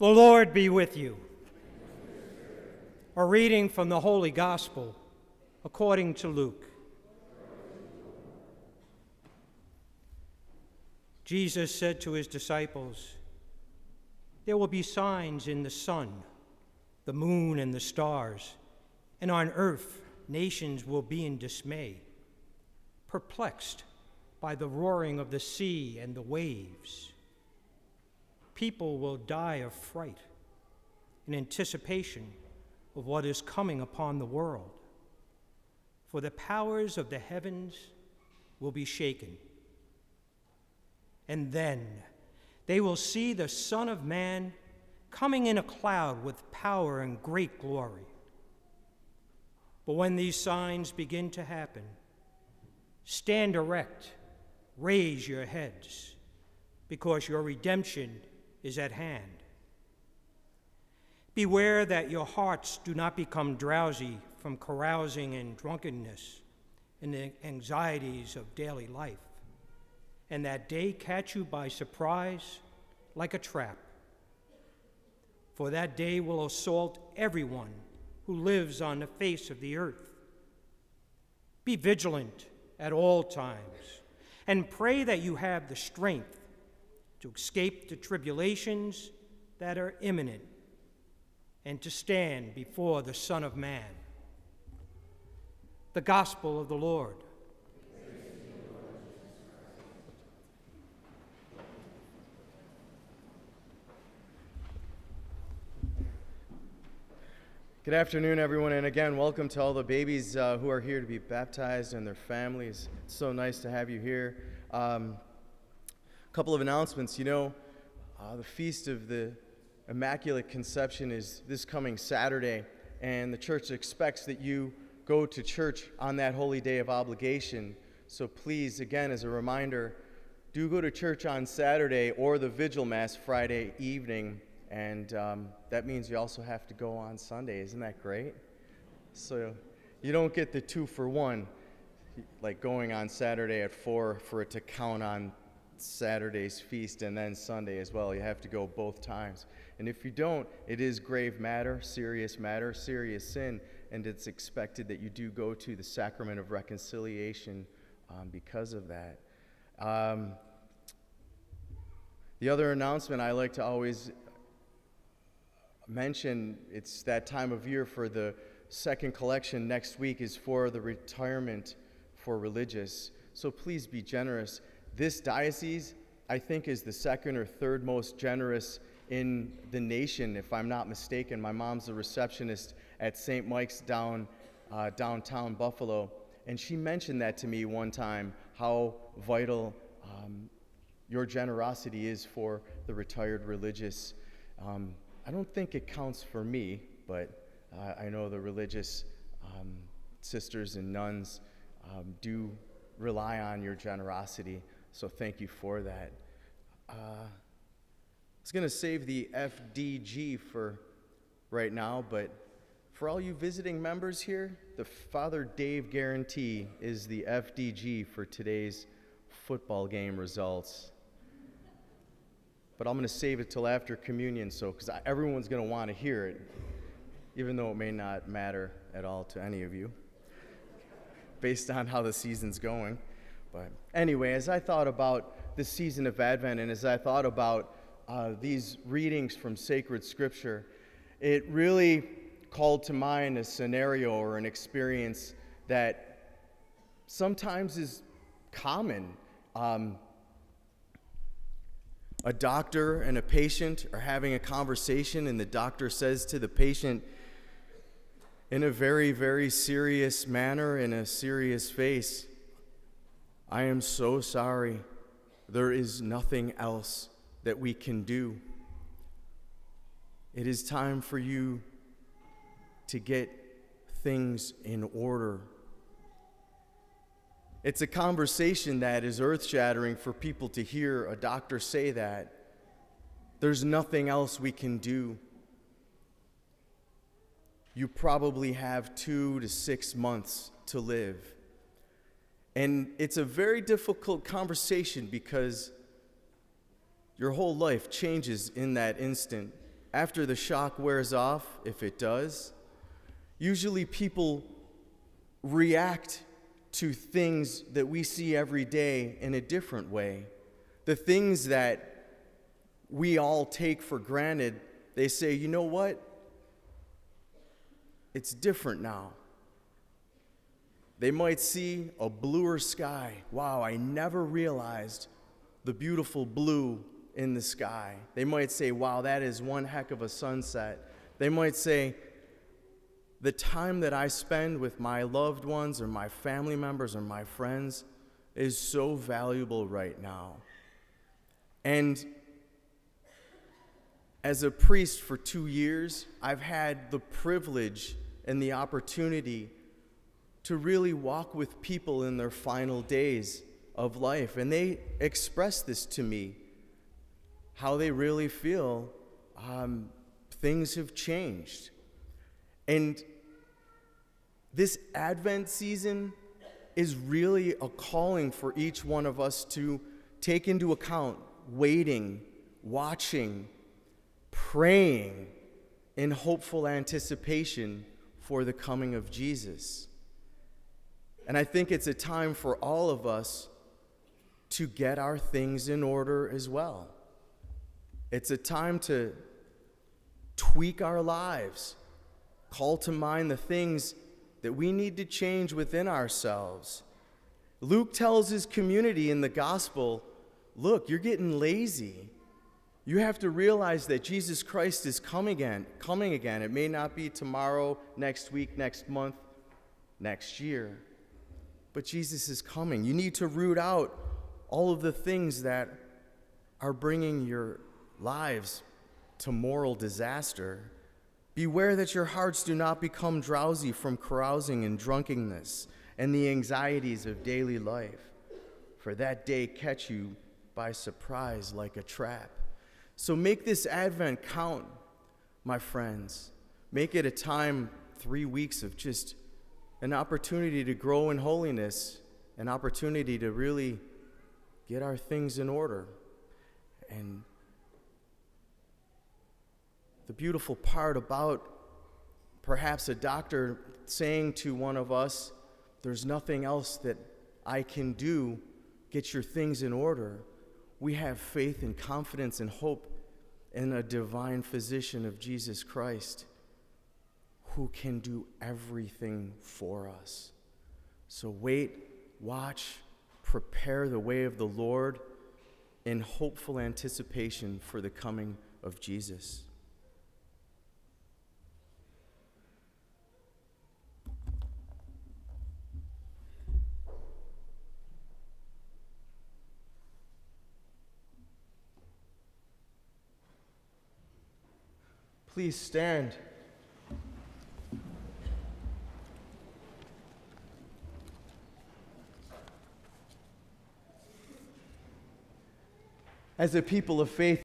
The Lord be with you. A reading from the Holy Gospel according to Luke. Jesus said to his disciples, "There will be signs in the sun, the moon, and the stars, and on earth nations will be in dismay, perplexed by the roaring of the sea and the waves. People will die of fright in anticipation of what is coming upon the world. For the powers of the heavens will be shaken. And then they will see the Son of Man coming in a cloud with power and great glory. But when these signs begin to happen, stand erect, raise your heads, because your redemption is at hand. Beware that your hearts do not become drowsy from carousing and drunkenness and the anxieties of daily life, and that day catch you by surprise like a trap. For that day will assault everyone who lives on the face of the earth. Be vigilant at all times, and pray that you have the strength to escape the tribulations that are imminent and to stand before the Son of Man." The Gospel of the Lord. Good afternoon, everyone, and again, welcome to all the babies who are here to be baptized and their families. It's so nice to have you here. Couple of announcements. The Feast of the Immaculate Conception is this coming Saturday, and the church expects that you go to church on that holy day of obligation. So please, again, as a reminder, do go to church on Saturday or the Vigil Mass Friday evening, and that means you also have to go on Sunday. Isn't that great? So you don't get the 2-for-1, like going on Saturday at 4 for it to count on Saturday's feast and then Sunday as well. You have to go both times. And if you don't, it is grave matter, serious sin, and it's expected that you do go to the sacrament of reconciliation because of that. The other announcement I like to always mention, it's that time of year for the second collection next week is for the retirement for religious. So please be generous. This diocese, I think, is the second or third most generous in the nation, if I'm not mistaken. My mom's a receptionist at St. Mike's downtown Buffalo, and she mentioned that to me one time, how vital your generosity is for the retired religious. I don't think it counts for me, but I know the religious sisters and nuns do rely on your generosity. So thank you for that. I was going to save the FDG for right now, but for all you visiting members here, the Father Dave guarantee is the FDG for today's football game results. But I'm going to save it till after communion, because everyone's going to want to hear it, even though it may not matter at all to any of you, based on how the season's going. But anyway, as I thought about the season of Advent and as I thought about these readings from sacred scripture, it really called to mind a scenario or an experience that sometimes is common. A doctor and a patient are having a conversation, and the doctor says to the patient in a very, very serious manner, in a serious face, "I am so sorry. There is nothing else that we can do. It is time for you to get things in order." It's a conversation that is earth-shattering for people to hear a doctor say that. There's nothing else we can do. You probably have 2 to 6 months to live. And it's a very difficult conversation because your whole life changes in that instant. after the shock wears off, if it does, usually people react to things that we see every day in a different way. The things that we all take for granted, they say, you know what? It's different now. They might see a bluer sky. Wow, I never realized the beautiful blue in the sky. They might say, wow, that is one heck of a sunset. They might say, the time that I spend with my loved ones or my family members or my friends is so valuable right now. And as a priest for 2 years, I've had the privilege and the opportunity to really walk with people in their final days of life. And they express this to me, how they really feel things have changed. And this Advent season is really a calling for each one of us to take into account waiting, watching, praying in hopeful anticipation for the coming of Jesus. And I think it's a time for all of us to get our things in order as well. It's a time to tweak our lives, call to mind the things that we need to change within ourselves. Luke tells his community in the gospel, look, you're getting lazy. You have to realize that Jesus Christ is coming again. It may not be tomorrow, next week, next month, next year, but Jesus is coming. You need to root out all of the things that are bringing your lives to moral disaster. Beware that your hearts do not become drowsy from carousing and drunkenness and the anxieties of daily life, for that day catch you by surprise like a trap. So make this Advent count, my friends. Make it a time, 3 weeks of just an opportunity to grow in holiness, an opportunity to really get our things in order. And the beautiful part about perhaps a doctor saying to one of us, there's nothing else that I can do, get your things in order. We have faith and confidence and hope in a divine physician of Jesus Christ who can do everything for us. So wait, watch, prepare the way of the Lord in hopeful anticipation for the coming of Jesus. Please stand. As a people of faith,